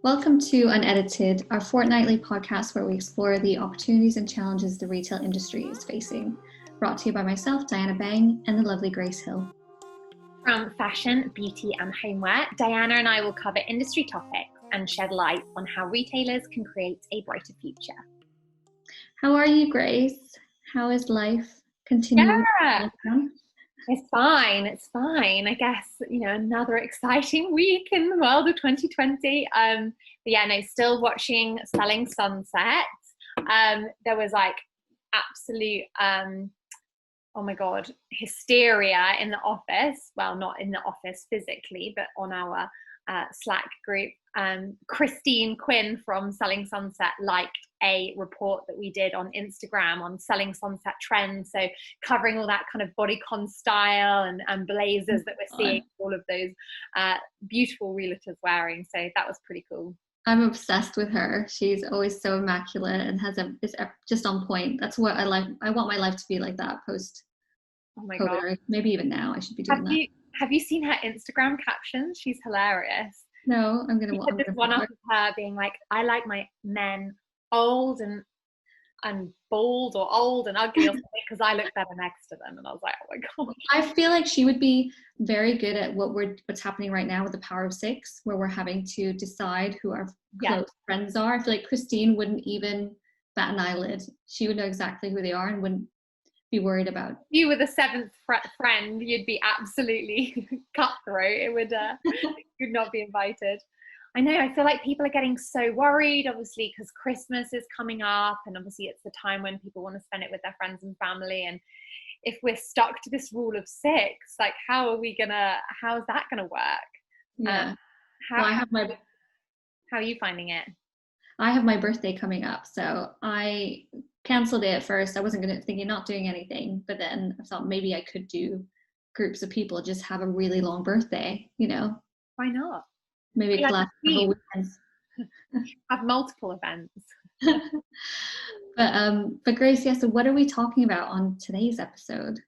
Welcome to Unedited, our fortnightly podcast where we explore the opportunities and challenges the retail industry is facing. Brought to you by myself, Diana Bang, and the lovely Grace Hill. From fashion, beauty, and homeware, Diana and I will cover industry topics and shed light on how retailers can create a brighter future. How are you, Grace? How is life continuing? Yeah. It's fine. I guess, another exciting week in the world of 2020. Still watching Selling Sunset. There was absolute, oh my God, hysteria in the office. Well, not in the office physically, but on our Slack group. Christine Quinn from Selling Sunset liked a report that we did on Instagram on Selling Sunset trends, so covering all that kind of bodycon style and blazers that we're seeing all of those beautiful realtors wearing. So that was pretty cool. I'm obsessed with her. She's always so immaculate and is just on point. That's what I like. I want my life to be like that post. Oh my God. God. Maybe even now I should be doing that. Have you seen her Instagram captions? She's hilarious. No, I'm gonna. There's one up of her being like, "I like my men old and bald or old and ugly or something because I look better next to them." And I was like, "Oh my God." I feel like she would be very good at what's happening right now with the Power of Six, where we're having to decide who our close friends are. I feel like Christine wouldn't even bat an eyelid. She would know exactly who they are and wouldn't be worried about. If you were the seventh friend, you'd be absolutely cutthroat. It would you'd not be invited. I know, I feel like people are getting so worried, obviously, because Christmas is coming up, and obviously it's the time when people want to spend it with their friends and family. And if we're stuck to this rule of six, like how is that gonna work? Yeah. How are you finding it? I have my birthday coming up, so I canceled it at first. I wasn't thinking not doing anything, but then I thought maybe I could do groups of people, just have a really long birthday, Why not? Maybe it could last several weekends. Have multiple events. But Grace, so what are we talking about on today's episode?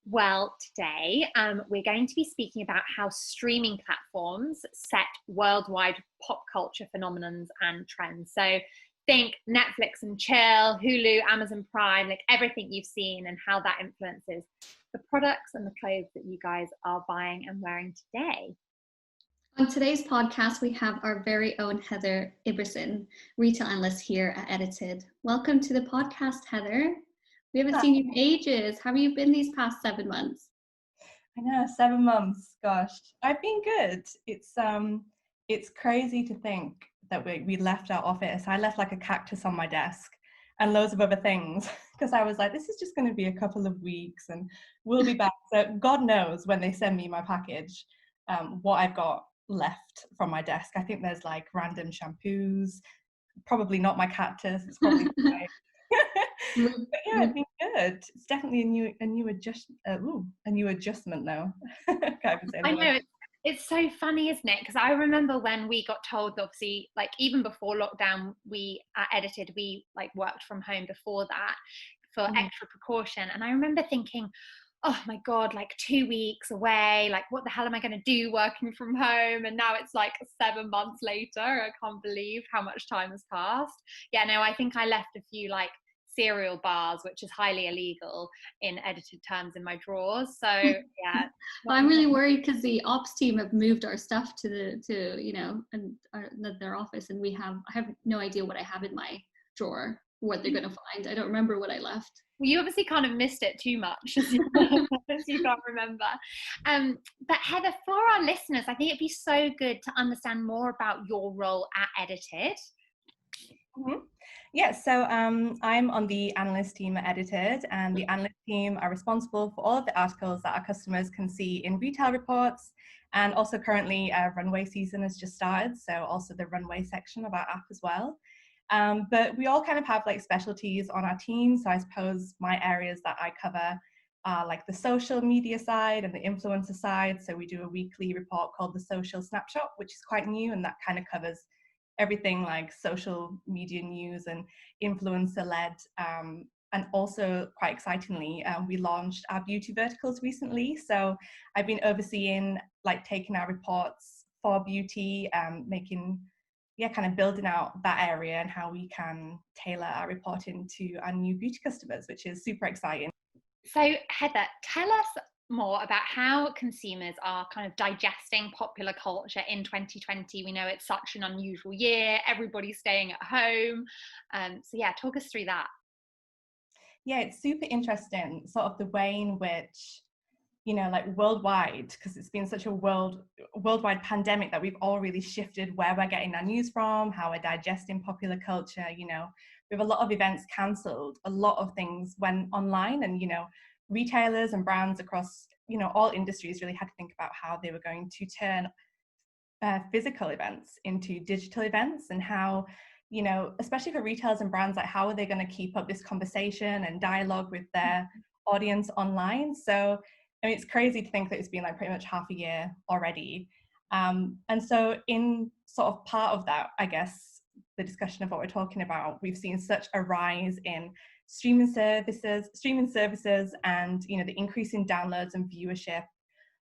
Well, today we're going to be speaking about how streaming platforms set worldwide pop culture phenomenons and trends. So think Netflix and chill, Hulu, Amazon Prime, like everything you've seen, and how that influences the products and the clothes that you guys are buying and wearing today. On today's podcast, we have our very own Heather Ibberson, retail analyst here at Edited. Welcome to the podcast, Heather. We haven't seen you in ages. How have you been these past 7 months? I know, 7 months. Gosh, I've been good. It's crazy to think that we left our office. I left like a cactus on my desk and loads of other things because I was like, this is just going to be a couple of weeks and we'll be back. So God knows when they send me my package, what I've got left from my desk. I think there's like random shampoos, probably not my cactus. It's probably but yeah, it's been good. It's definitely a new adjustment now. I know, it's so funny, isn't it? Because I remember when we got told, obviously, like even before lockdown, we Edited, we like worked from home before that for extra precaution. And I remember thinking, oh my God, like 2 weeks away, like what the hell am I going to do working from home? And now it's like 7 months later. I can't believe how much time has passed. Yeah, no, I think I left a few like cereal bars, which is highly illegal in Edited terms, in my drawers. So yeah. Well, I'm really worried because the ops team have moved our stuff to their office, and I have no idea what I have in my drawer, what they're going to find. I don't remember what I left. Well, you obviously kind of missed it too much as you can't remember. But Heather, for our listeners, I think it'd be so good to understand more about your role at Edited. Mm-hmm. Yeah, so I'm on the Analyst team at Edited, and the Analyst team are responsible for all of the articles that our customers can see in retail reports, and also currently runway season has just started, so also the runway section of our app as well. But we all kind of have like specialties on our team, so I suppose my areas that I cover are like the social media side and the influencer side. So we do a weekly report called the Social Snapshot, which is quite new, and that kind of covers everything like social media news and influencer led. And also quite excitingly, we launched our beauty verticals recently. So I've been overseeing like taking our reports for beauty, making yeah, kind of building out that area and how we can tailor our reporting to our new beauty customers, which is super exciting. So Heather, tell us more about how consumers are kind of digesting popular culture in 2020. We know it's such an unusual year, everybody's staying at home. So yeah, talk us through that. Yeah, it's super interesting, sort of the way in which, you know, like worldwide, because it's been such a worldwide pandemic, that we've all really shifted where we're getting our news from, how we're digesting popular culture. You know, we have a lot of events cancelled, a lot of things went online, and, you know, retailers and brands across, you know, all industries really had to think about how they were going to turn physical events into digital events, and how, you know, especially for retailers and brands, like how are they going to keep up this conversation and dialogue with their audience online. So I mean, it's crazy to think that it's been like pretty much half a year already. And so in sort of part of that, I guess, the discussion of what we're talking about, we've seen such a rise in streaming services and, you know, the increase in downloads and viewership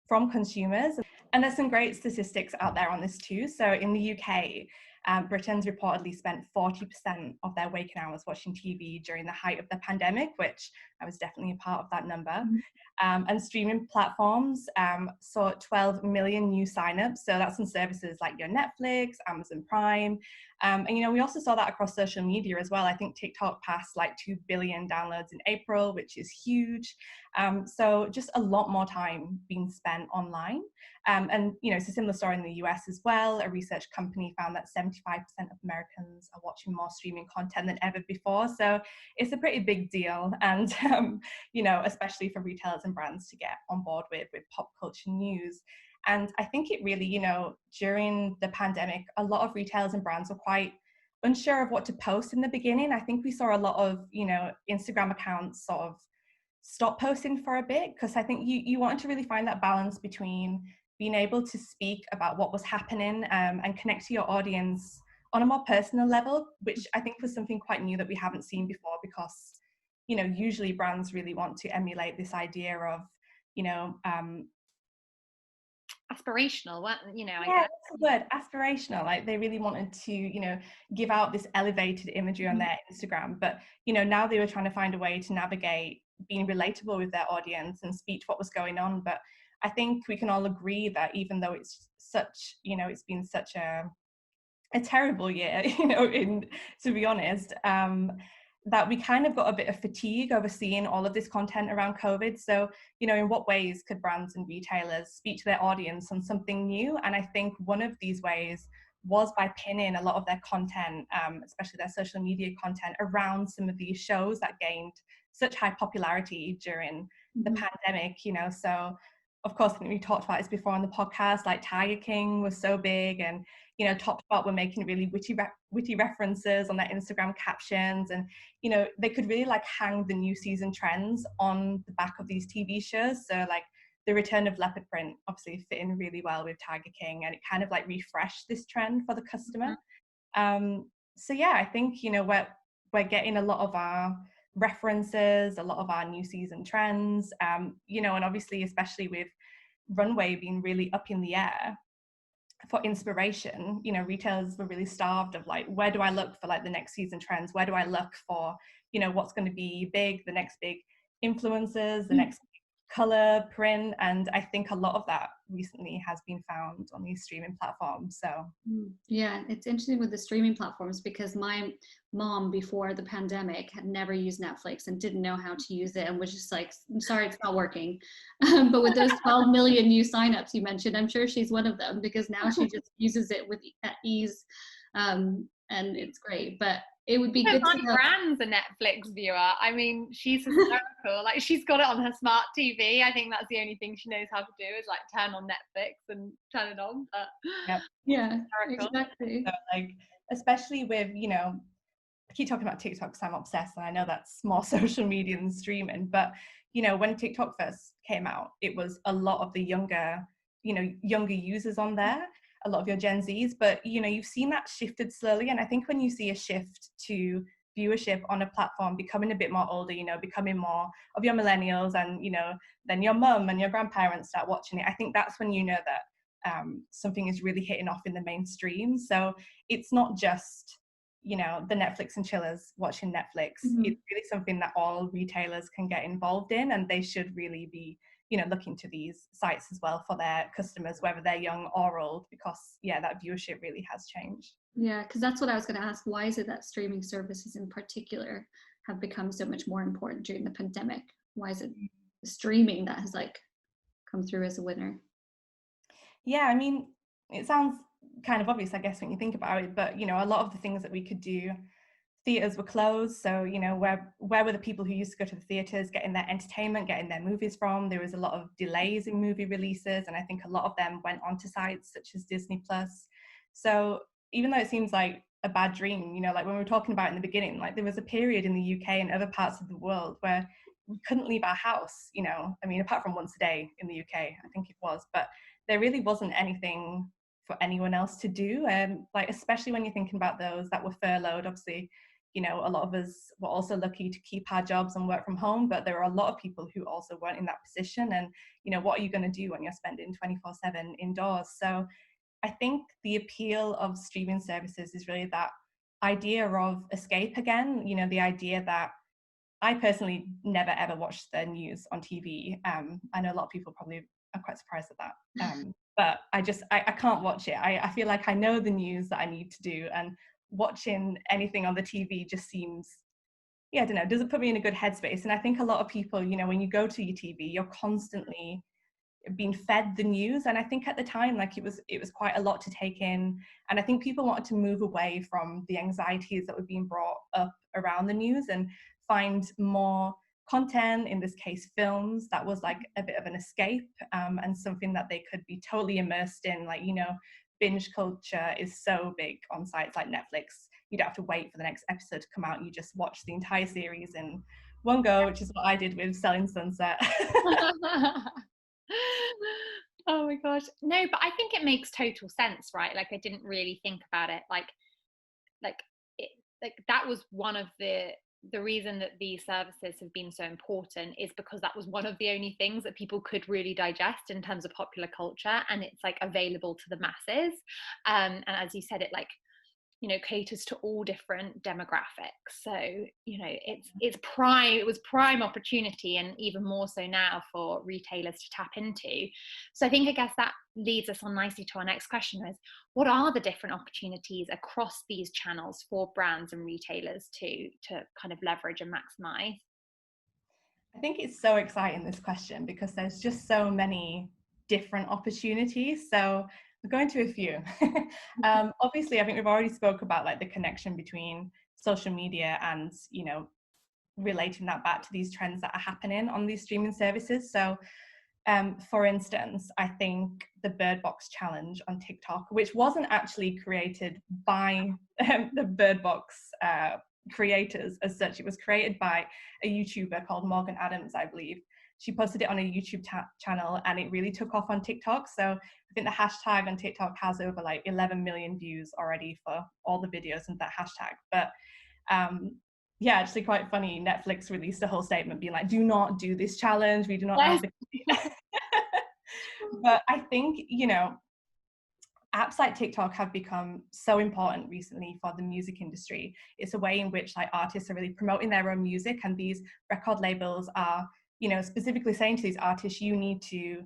from consumers. And there's some great statistics out there on this too. So in the UK, Britons reportedly spent 40% of their waking hours watching TV during the height of the pandemic, which I was definitely a part of that number. And streaming platforms saw 12 million new signups. So that's on services like your Netflix, Amazon Prime. And, you know, we also saw that across social media as well. I think TikTok passed like 2 billion downloads in April, which is huge. So just a lot more time being spent online. And, you know, it's a similar story in the US as well. A research company found that 75% of Americans are watching more streaming content than ever before. So it's a pretty big deal. And, you know, especially for retailers and brands to get on board with pop culture news. And I think it really, you know, during the pandemic, a lot of retailers and brands were quite unsure of what to post in the beginning. I think we saw a lot of, you know, Instagram accounts sort of stop posting for a bit, because I think you wanted to really find that balance between being able to speak about what was happening and connect to your audience on a more personal level, which I think was something quite new that we haven't seen before, because, you know, usually brands really want to emulate this idea of, you know, aspirational, you know, I yeah, guess. that's the word, aspirational. Like they really wanted to, you know, give out this elevated imagery on their Instagram, but, you know, now they were trying to find a way to navigate being relatable with their audience and speak to what was going on. But I think we can all agree that even though it's such, you know, it's been such a terrible year, you know, to be honest, that we kind of got a bit of fatigue over seeing all of this content around COVID. So, you know, in what ways could brands and retailers speak to their audience on something new? And I think one of these ways was by pinning a lot of their content, especially their social media content, around some of these shows that gained such high popularity during the pandemic, you know. So of course, I think we talked about this before on the podcast, like Tiger King was so big, and, you know, Topspot were making really witty references on their Instagram captions, and, you know, they could really like hang the new season trends on the back of these TV shows. So like the return of leopard print obviously fit in really well with Tiger King, and it kind of like refreshed this trend for the customer. So yeah, I think, you know, we're getting a lot of our references, a lot of our new season trends, you know, and obviously, especially with runway being really up in the air for inspiration, you know, retailers were really starved of like, where do I look for like the next season trends? Where do I look for, you know, what's going to be big, the next big influencers, the next color, print? And I think a lot of that recently has been found on these streaming platforms. So yeah, it's interesting with the streaming platforms, because my mom before the pandemic had never used Netflix and didn't know how to use it, and was just like, I'm sorry, it's not working. But with those 12 million new signups you mentioned, I'm sure she's one of them, because now she just uses it with ease, and it's great. But it would be good to know. Brand's a Netflix viewer. I mean, she's hysterical. Like, she's got it on her smart TV. I think that's the only thing she knows how to do, is like turn on Netflix and turn it on. But yeah, exactly. So, like, especially with, you know, I keep talking about TikTok because I'm obsessed, and I know that's more social media than streaming. But, you know, when TikTok first came out, it was a lot of the younger users on there, a lot of your Gen Zs. But, you know, you've seen that shifted slowly. And I think when you see a shift to viewership on a platform becoming a bit more older, you know, becoming more of your millennials, and, you know, then your mum and your grandparents start watching it, I think that's when you know that something is really hitting off in the mainstream. So it's not just, you know, the Netflix and chillers watching Netflix. It's really something that all retailers can get involved in, and they should really be, you know, looking to these sites as well for their customers, whether they're young or old, because yeah, that viewership really has changed. Yeah, because that's what I was going to ask. Why is it that streaming services in particular have become so much more important during the pandemic? Why is it streaming that has like come through as a winner? Yeah, I mean, it sounds kind of obvious, I guess, when you think about it, but you know, a lot of the things that we could do, theaters were closed, so you know, where were the people who used to go to the theaters getting their entertainment, getting their movies from? There was a lot of delays in movie releases, and I think a lot of them went onto sites such as Disney Plus. So even though it seems like a bad dream, you know, like when we were talking about in the beginning, like there was a period in the UK and other parts of the world where we couldn't leave our house, you know, I mean, apart from once a day in the UK, I think it was, but there really wasn't anything for anyone else to do. And like, especially when you're thinking about those that were furloughed, obviously, you know, a lot of us were also lucky to keep our jobs and work from home, but there are a lot of people who also weren't in that position. And, you know, what are you going to do when you're spending 24/7 indoors? So I think the appeal of streaming services is really that idea of escape again, you know, the idea that I personally never ever watch the news on TV. I know a lot of people probably are quite surprised at that. But I can't watch it. I feel like I know the news that I need to do, and watching anything on the TV just seems, yeah, I don't know, doesn't put me in a good headspace. And I think a lot of people, you know, when you go to your TV, you're constantly being fed the news. And I think at the time, like it was quite a lot to take in. And I think people wanted to move away from the anxieties that were being brought up around the news and find more content, in this case films, that was like a bit of an escape, and something that they could be totally immersed in. Like, you know, binge culture is so big on sites like Netflix. You don't have to wait for the next episode to come out. You just watch the entire series in one go, which is what I did with Selling Sunset. Oh my gosh. No, but I think it makes total sense, right? Like I didn't really think about it. Like it, like that was one of the reason that these services have been so important is because that was one of the only things that people could really digest in terms of popular culture, and it's like available to the masses. And as you said, it like, you know, caters to all different demographics. So, you know, it was prime opportunity, and even more so now for retailers to tap into. So I think, I guess that leads us on nicely to our next question, is what are the different opportunities across these channels for brands and retailers to kind of leverage and maximize? I think it's so exciting, this question, because there's just so many different opportunities. So we're going to a few. Obviously, I think we've already spoke about like the connection between social media and, you know, relating that back to these trends that are happening on these streaming services. So for instance, I think the Bird Box challenge on TikTok, which wasn't actually created by the Bird Box creators as such, it was created by a YouTuber called Morgan Adams, I believe. She posted it on a YouTube channel, and it really took off on TikTok. So I think the hashtag on TikTok has over like 11 million views already for all the videos and that hashtag. But yeah, actually quite funny. Netflix released a whole statement being like, do not do this challenge. We do not have the... But I think, you know, apps like TikTok have become so important recently for the music industry. It's a way in which like artists are really promoting their own music, and these record labels are, you know, specifically saying to these artists, you need to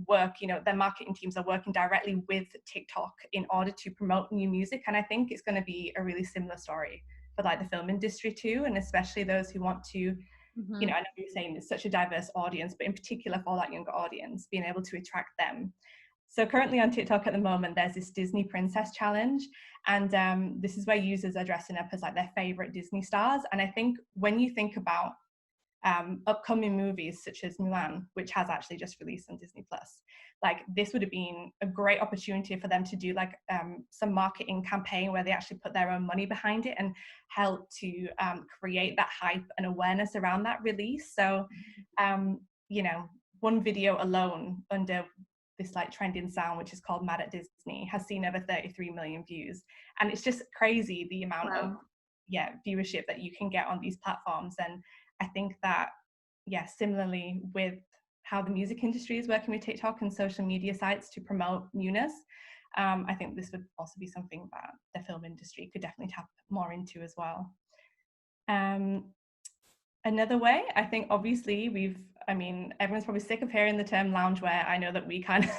work, you know, their marketing teams are working directly with TikTok in order to promote new music. And I think it's going to be a really similar story for like the film industry too, and especially those who want to, you know, I know you're saying it's such a diverse audience, but in particular for that younger audience, being able to attract them. So currently on TikTok at the moment, there's this Disney Princess Challenge, and this is where users are dressing up as like their favorite Disney stars. And I think when you think about upcoming movies such as Mulan, which has actually just released on Disney Plus, like this would have been a great opportunity for them to do like some marketing campaign where they actually put their own money behind it and help to create that hype and awareness around that release. So you know, one video alone under this like trending sound, which is called Mad at Disney, has seen over 33 million views, and it's just crazy the amount of viewership that you can get on these platforms. And I think that, yeah, similarly with how the music industry is working with TikTok and social media sites to promote newness. I think this would also be something that the film industry could definitely tap more into as well. Another way, I think obviously everyone's probably sick of hearing the term loungewear. I know that we kind of,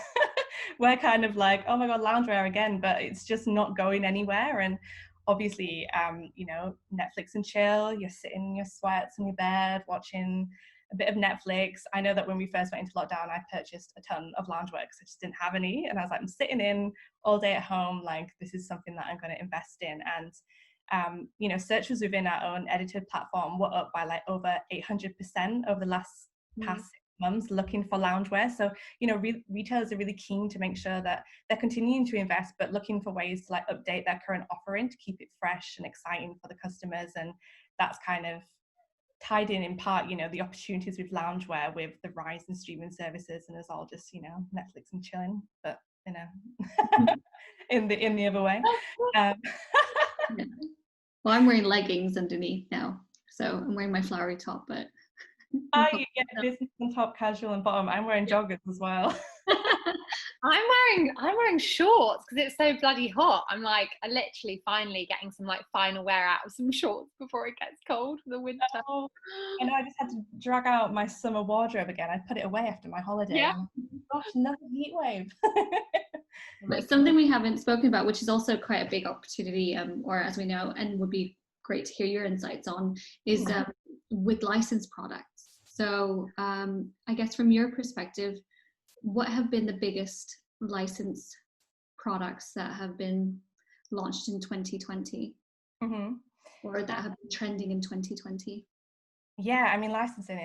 we're kind of like, oh my God, loungewear again, but it's just not going anywhere. And obviously, Netflix and chill, you're sitting in your sweats on your bed, watching a bit of Netflix. I know that when we first went into lockdown, I purchased a ton of loungewear because I just didn't have any. And I was like, I'm sitting in all day at home. Like, this is something that I'm going to invest in. And searches within our own edited platform were up by like over 800% over the last past 6 months looking for loungewear. So, retailers are really keen to make sure that they're continuing to invest, but looking for ways to like update their current offering to keep it fresh and exciting for the customers. And that's kind of tied in part, the opportunities with loungewear with the rise in streaming services and us all just, Netflix and chilling, but, in the other way. Yeah. Well, I'm wearing leggings underneath now, so I'm wearing my flowery top, but you get business on top, casual on bottom. I'm wearing joggers as well. I'm wearing shorts because it's so bloody hot. I'm like, I literally finally getting some like final wear out of some shorts before it gets cold for the winter. Oh, I know, I just had to drag out my summer wardrobe again. I put it away after my holiday. Yeah. Gosh, another heat wave. But something we haven't spoken about, which is also quite a big opportunity, or as we know, and would be great to hear your insights on, is with licensed products. So I guess from your perspective, what have been the biggest licensed products that have been launched in 2020 or that have been trending in 2020? Yeah, I mean, licensing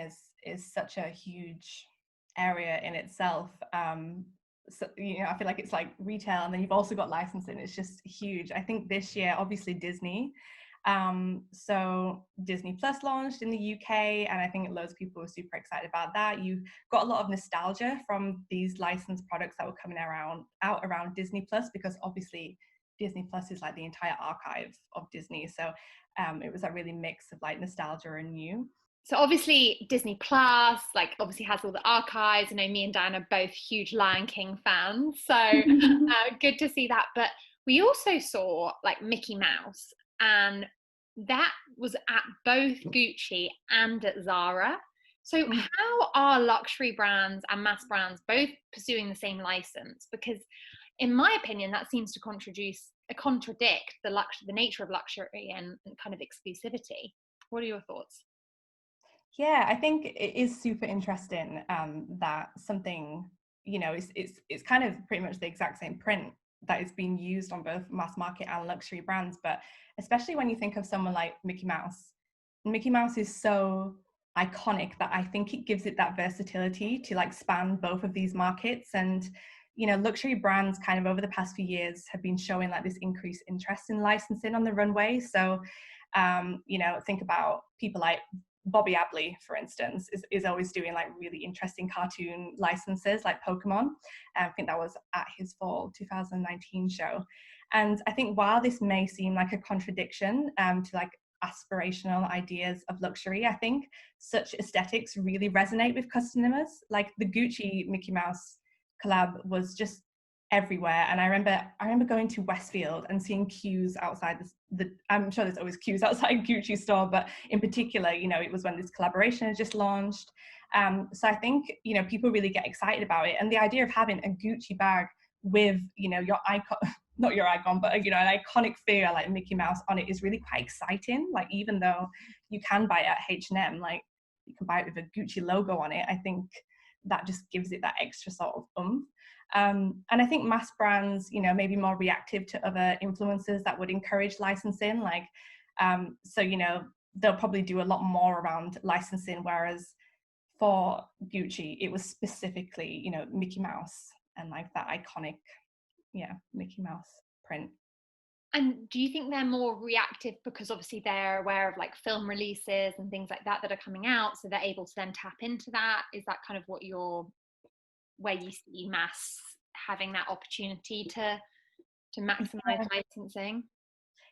is such a huge area in itself. So, I feel like it's like retail, and then you've also got licensing. It's just huge. I think this year, obviously Disney. So Disney Plus launched in the UK, and I think loads of people were super excited about that. You got a lot of nostalgia from these licensed products that were coming out around Disney Plus, because obviously Disney Plus is like the entire archive of Disney. So it was a really mix of like nostalgia and new. So obviously Disney Plus, like obviously has all the archives. I know me and Dan are both huge Lion King fans, so good to see that. But we also saw like Mickey Mouse, and that was at both Gucci and at Zara. So how are luxury brands and mass brands both pursuing the same license? Because in my opinion, that seems to contradict the nature of luxury and kind of exclusivity. What are your thoughts? Yeah, I think it is super interesting that something, it's kind of pretty much the exact same print that is being used on both mass market and luxury brands. But especially when you think of someone like Mickey Mouse, Mickey Mouse is so iconic that I think it gives it that versatility to like span both of these markets. And, luxury brands kind of over the past few years have been showing like this increased interest in licensing on the runway. So, think about people like Bobby Abley, for instance, is always doing like really interesting cartoon licenses like Pokemon. I think that was at his fall 2019 show. And I think while this may seem like a contradiction to like aspirational ideas of luxury, I think such aesthetics really resonate with customers. Like the Gucci Mickey Mouse collab was just everywhere, and I remember going to Westfield and seeing queues outside I'm sure there's always queues outside Gucci store, but in particular, it was when this collaboration had just launched. So I think people really get excited about it, and the idea of having a Gucci bag with your icon, not your icon, but an iconic figure like Mickey Mouse on it is really quite exciting. Like, even though you can buy it at H&M, like you can buy it with a Gucci logo on it, I think that just gives it that extra sort of oomph. And I think mass brands, may be more reactive to other influences that would encourage licensing. Like, they'll probably do a lot more around licensing, whereas for Gucci, it was specifically, Mickey Mouse and like that iconic, Mickey Mouse print. And do you think they're more reactive because obviously they're aware of like film releases and things like that are coming out, so they're able to then tap into that? Is that kind of where you see mass having that opportunity to maximize licensing?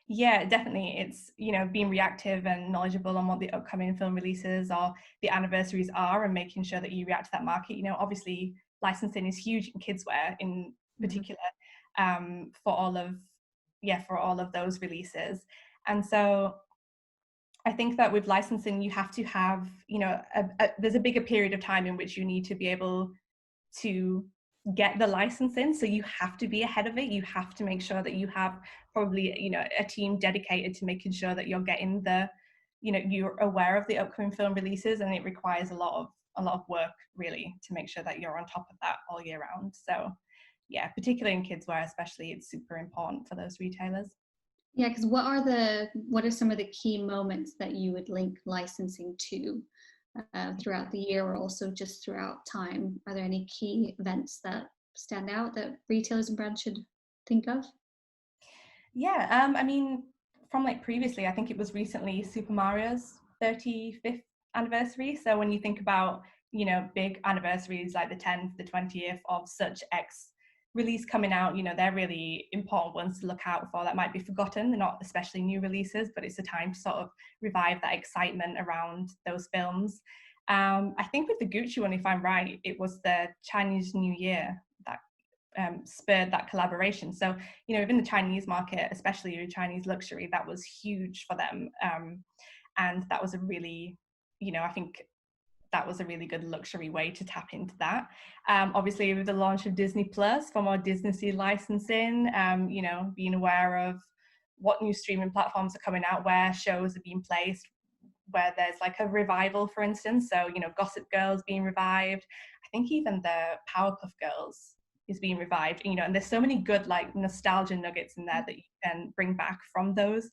Yeah, definitely. It's, being reactive and knowledgeable on what the upcoming film releases or the anniversaries are, and making sure that you react to that market. Obviously licensing is huge in kidswear in particular, for all of those releases. And so I think that with licensing, you have to have, there's a bigger period of time in which you need to be able to get the license in. So you have to be ahead of it. You have to make sure that you have probably, a team dedicated to making sure that you're getting you're aware of the upcoming film releases, and it requires a lot of work really to make sure that you're on top of that all year round. So yeah, particularly in kids wear especially, it's super important for those retailers. Yeah, because what are some of the key moments that you would link licensing to throughout the year, or also just throughout time? Are there any key events that stand out that retailers and brands should think of? Yeah, I mean, from like previously, I think it was recently Super Mario's 35th anniversary. So when you think about, big anniversaries like the 10th, the 20th of such X release coming out, they're really important ones to look out for that might be forgotten. They're not especially new releases, but it's a time to sort of revive that excitement around those films. I think with the Gucci one, if I'm right, it was the Chinese New Year that spurred that collaboration. So, within the Chinese market, especially Chinese luxury, that was huge for them. And that was a really, I think that was a really good luxury way to tap into that. Obviously, with the launch of Disney Plus for more Disney licensing, being aware of what new streaming platforms are coming out, where shows are being placed, where there's like a revival, for instance. So, Gossip Girl's being revived. I think even the Powerpuff Girls is being revived, and there's so many good like nostalgia nuggets in there that you can bring back from those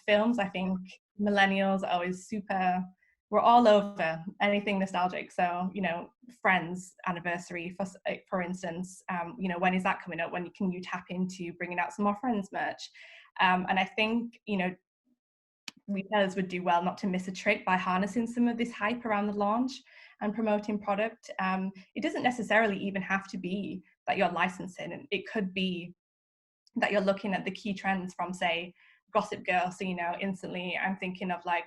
films. I think millennials are always we're all over anything nostalgic. So, Friends anniversary, for instance, when is that coming up? When can you tap into bringing out some more Friends merch? And I think, retailers would do well not to miss a trick by harnessing some of this hype around the launch and promoting product. It doesn't necessarily even have to be that you're licensing. It could be that you're looking at the key trends from, say, Gossip Girl. So, instantly I'm thinking of like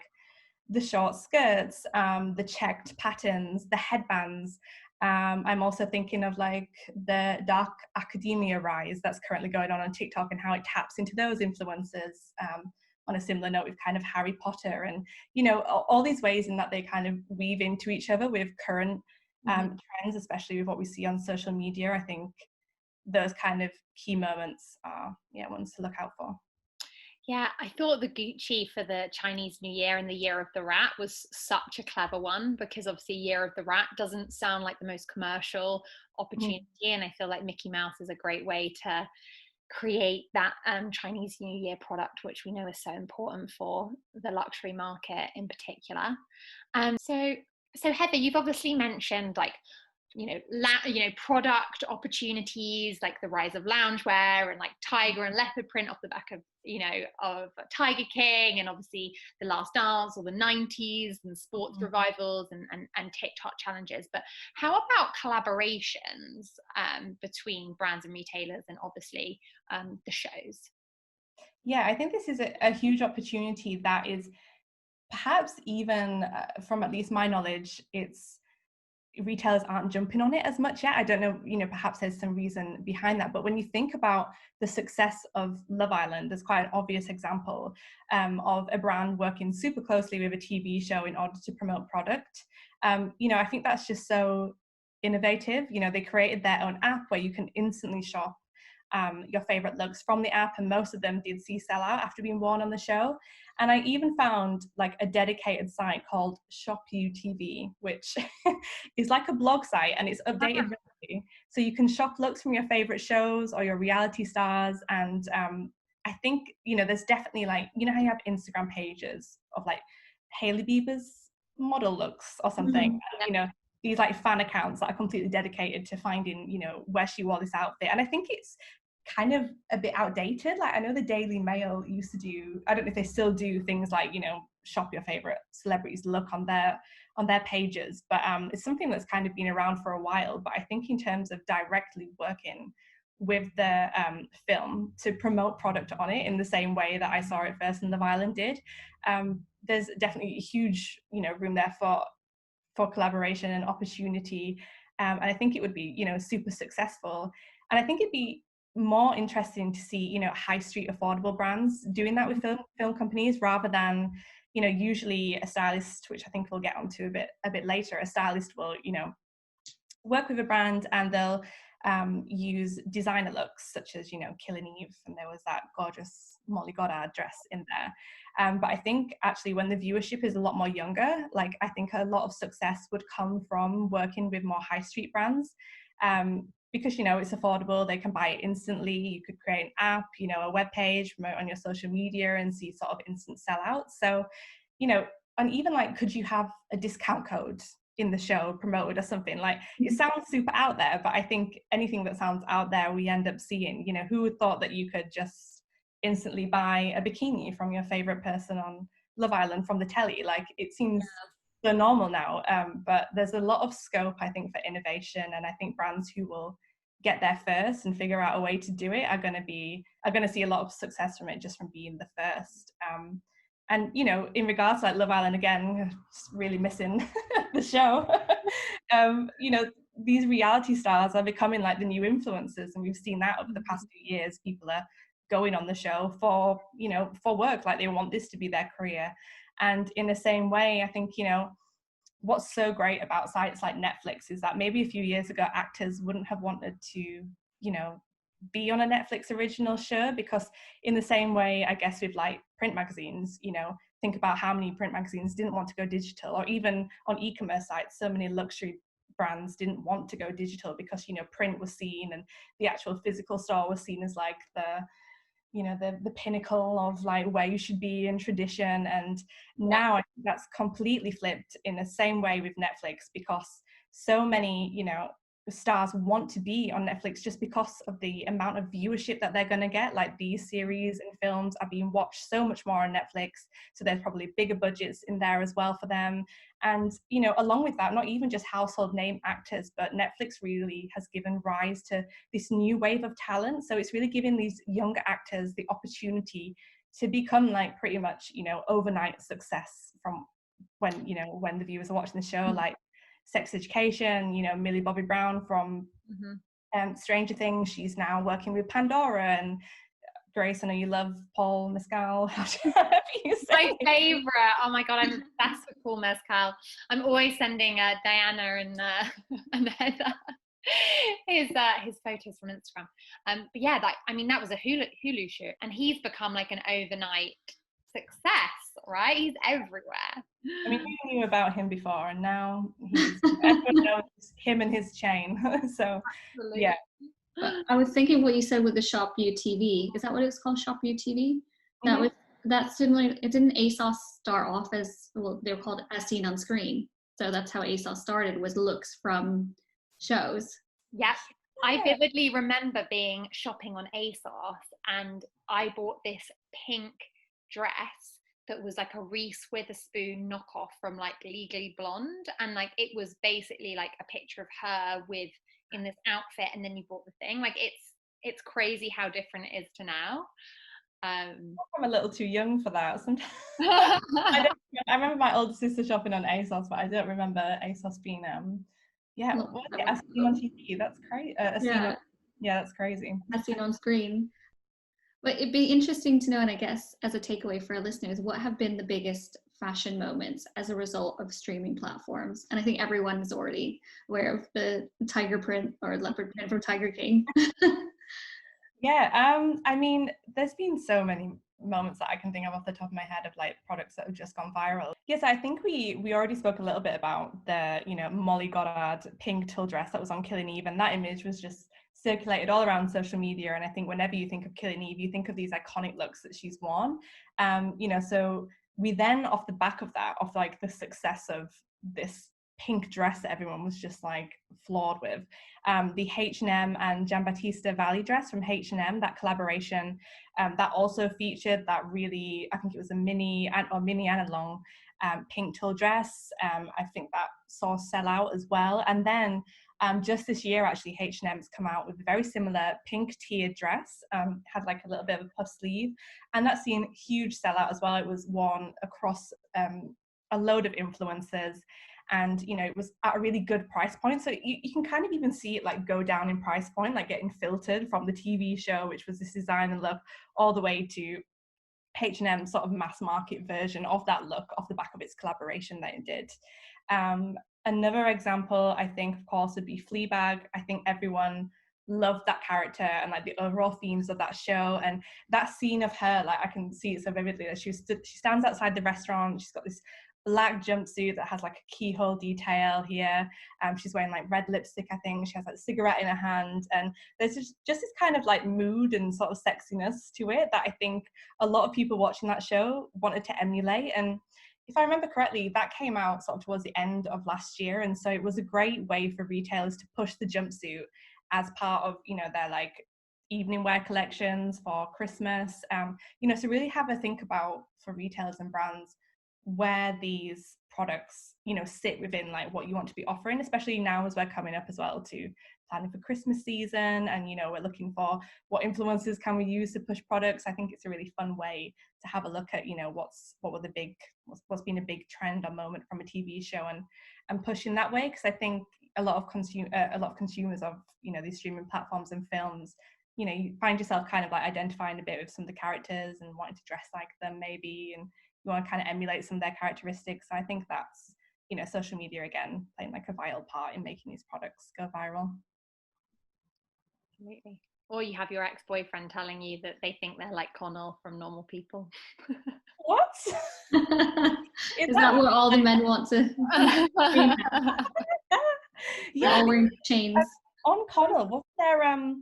the short skirts, the checked patterns, the headbands. I'm also thinking of like the dark academia rise that's currently going on TikTok, and how it taps into those influences. On a similar note with kind of Harry Potter, and all these ways in that they kind of weave into each other with current trends, especially with what we see on social media. I think those kind of key moments are ones to look out for. Yeah, I thought the Gucci for the Chinese New Year and the Year of the Rat was such a clever one, because obviously Year of the Rat doesn't sound like the most commercial opportunity, and I feel like Mickey Mouse is a great way to create that Chinese New Year product, which we know is so important for the luxury market in particular. So Heather, you've obviously mentioned like product opportunities like the rise of loungewear and like tiger and leopard print off the back of of Tiger King, and obviously The Last Dance or the 90s and sports revivals and TikTok challenges. But how about collaborations between brands and retailers, and obviously the shows? Yeah, I think this is a huge opportunity that is perhaps even from at least my knowledge, retailers aren't jumping on it as much yet. I don't know, perhaps there's some reason behind that. But when you think about the success of Love Island, there's quite an obvious example of a brand working super closely with a TV show in order to promote product. I think that's just so innovative. They created their own app where you can instantly shop your favorite looks from the app, and most of them did see sell out after being worn on the show. And I even found like a dedicated site called Shop You TV, which is like a blog site, and it's updated regularly. So you can shop looks from your favorite shows or your reality stars. And I think, there's definitely like, how you have Instagram pages of like Hailey Bieber's model looks or something, these like fan accounts that are completely dedicated to finding, where she wore this outfit. And I think it's kind of a bit outdated. Like I know the Daily Mail used to do, I don't know if they still do things like, shop your favorite celebrities look on their pages, but it's something that's kind of been around for a while. But I think in terms of directly working with the film to promote product on it in the same way that I saw it first and Love Island did. There's definitely a huge, room there for collaboration and opportunity. And I think it would be, super successful. And I think it'd be more interesting to see, high street affordable brands doing that with film companies rather than, usually a stylist, which I think we'll get onto a bit later, a stylist will, work with a brand and they'll use designer looks such as, Killing Eve, and there was that gorgeous Molly Goddard dress in there. But I think actually when the viewership is a lot more younger, like I think a lot of success would come from working with more high street brands. Because, it's affordable, they can buy it instantly. You could create an app, a web page, promote on your social media and see sort of instant sellouts. So, and even like, could you have a discount code in the show promoted or something? Like, it sounds super out there, but I think anything that sounds out there, we end up seeing. Who would thought that you could just instantly buy a bikini from your favorite person on Love Island from the telly? Like, it seems so normal now, but there's a lot of scope, I think, for innovation, and I think brands who will get there first and figure out a way to do it are going to see a lot of success from it, just from being the first. And in regards to like Love Island, again, just really missing the show. These reality stars are becoming like the new influencers, and we've seen that over the past few years. People are going on the show for work, like they want this to be their career. And in the same way, I think, what's so great about sites like Netflix is that maybe a few years ago, actors wouldn't have wanted to, be on a Netflix original show, because in the same way, I guess with like print magazines, think about how many print magazines didn't want to go digital, or even on e-commerce sites, so many luxury brands didn't want to go digital because, print was seen and the actual physical store was seen as like the pinnacle of like where you should be in tradition. And now I think that's completely flipped in the same way with Netflix, because so many stars want to be on Netflix just because of the amount of viewership that they're going to get. Like, these series and films are being watched so much more on Netflix, so there's probably bigger budgets in there as well for them. And along with that, not even just household name actors, but Netflix really has given rise to this new wave of talent. So it's really giving these younger actors the opportunity to become like pretty much overnight success from when the viewers are watching the show. Like Sex Education, Millie Bobby Brown from Stranger Things, she's now working with Pandora. And Grace, I know you love Paul Mescal. My favorite. Oh my god, I'm obsessed with Paul Mescal. I'm always sending Diana and Heather his photos from Instagram. But yeah, that was a Hulu shoot, and he's become like an overnight success, right? He's everywhere. I mean, we knew about him before, and now everyone knows him and his chain. So absolutely. Yeah. But I was thinking what you said with the Shop You TV. Is that what it's called, Shop You TV? That's similar. It didn't ASOS start off as, well, they were called As Seen on Screen. So that's how ASOS started, was looks from shows. Yeah. I vividly remember shopping on ASOS, and I bought this pink dress that was like a Reese Witherspoon knockoff from like Legally Blonde, and like it was basically like a picture of her in this outfit, and then you bought the thing. Like, it's crazy how different it is to now. I'm a little too young for that sometimes. I remember my older sister shopping on ASOS, but I don't remember ASOS being As Seen on TV. That's crazy. That's crazy. As Seen on Screen. But it'd be interesting to know, and I guess as a takeaway for our listeners, what have been the biggest fashion moments as a result of streaming platforms? And I think everyone is already aware of the tiger print or leopard print from Tiger King. I mean, there's been so many moments that I can think of off the top of my head of like products that have just gone viral. Yes, I think we already spoke a little bit about the Molly Goddard pink tulle dress that was on Killing Eve, and that image was just circulated all around social media. And I think whenever you think of Killing Eve, you think of these iconic looks that she's worn. So we then, off the back of that, off like the success of this pink dress that everyone was just like floored with, the H&M and Giambattista Valli dress from H&M, that collaboration, that also featured that really, I think it was a mini and a long pink tulle dress. I think that saw sell out as well. And then Just this year, actually, H&M's come out with a very similar pink tiered dress, had like a little bit of a puff sleeve, and that's seen huge sellout as well. It was worn across a load of influencers, and you know, it was at a really good price point. So you can kind of even see it like go down in price point, like getting filtered from the TV show, which was this design and look, all the way to H&M sort of mass market version of that look off the back of its collaboration that it did. Another example, I think, of course, would be Fleabag. I think everyone loved that character and like the overall themes of that show, and that scene of her, like I can see it so vividly, that she stands outside the restaurant. She's got this black jumpsuit that has like a keyhole detail here. She's wearing like red lipstick, I think. She has like a cigarette in her hand, and there's just this kind of like mood and sort of sexiness to it that I think a lot of people watching that show wanted to emulate. And if I remember correctly, that came out sort of towards the end of last year, and so it was a great way for retailers to push the jumpsuit as part of, you know, their like evening wear collections for Christmas. You know, so really have a think about, for retailers and brands, where these products, you know, sit within like what you want to be offering, especially now as we're coming up as well to planning for Christmas season, and you know, we're looking for what influencers can we use to push products. I think it's a really fun way to have a look at, you know, what's been a big trend or moment from a TV show, and pushing that way, because I think a lot of consumers of, you know, these streaming platforms and films, you know, you find yourself kind of like identifying a bit with some of the characters and wanting to dress like them maybe, and you want to kind of emulate some of their characteristics. So I think that's, you know, social media again playing like a vital part in making these products go viral. Absolutely. Or you have your ex-boyfriend telling you that they think they're like Connell from Normal People. What? Is that what all the men want to? Yeah, all wearing chains. On Connell, what's their oh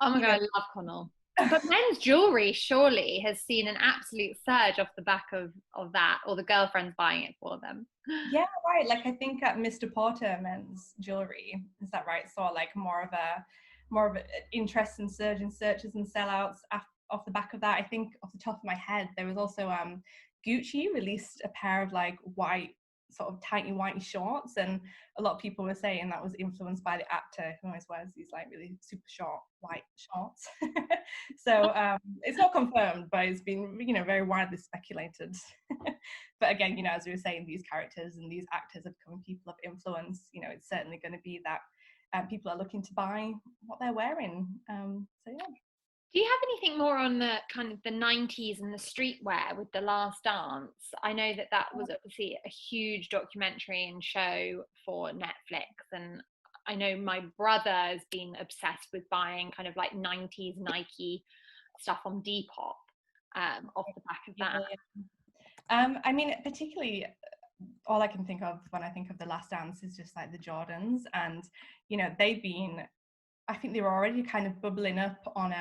my god, I love Connell. But men's jewelry surely has seen an absolute surge off the back of that, or the girlfriends buying it for them. Yeah, right. Like I think at Mr. Porter men's jewelry, is that right? Saw like more of an interest in surge in searches and sellouts off the back of that. I think off the top of my head, there was also Gucci released a pair of like white, sort of tighty whitey shorts, and a lot of people were saying that was influenced by the actor who always wears these like really super short white shorts. So it's not confirmed, but it's been, you know, very widely speculated. But again, you know, as we were saying, these characters and these actors have become people of influence. You know, it's certainly going to be that people are looking to buy what they're wearing. So yeah. Do you have anything more on the kind of the 90s and the streetwear with The Last Dance? I know that was obviously a huge documentary and show for Netflix, and I know my brother has been obsessed with buying kind of like 90s Nike stuff on Depop off the back of that. Yeah. I mean, particularly all I can think of when I think of The Last Dance is just like the Jordans, and you know, I think they were already kind of bubbling up on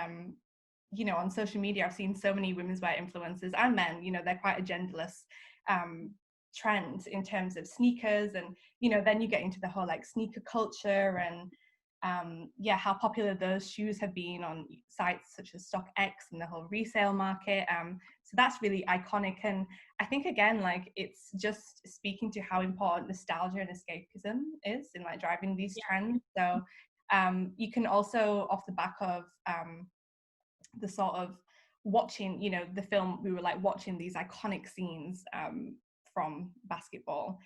you know, on social media. I've seen so many women's wear influencers and men, you know, they're quite a genderless trend in terms of sneakers, and you know, then you get into the whole like sneaker culture, and yeah, how popular those shoes have been on sites such as StockX and the whole resale market. So that's really iconic, and I think again, like it's just speaking to how important nostalgia and escapism is in like driving these trends. So you can also, off the back of the sort of watching, you know, the film, we were like watching these iconic scenes from basketball,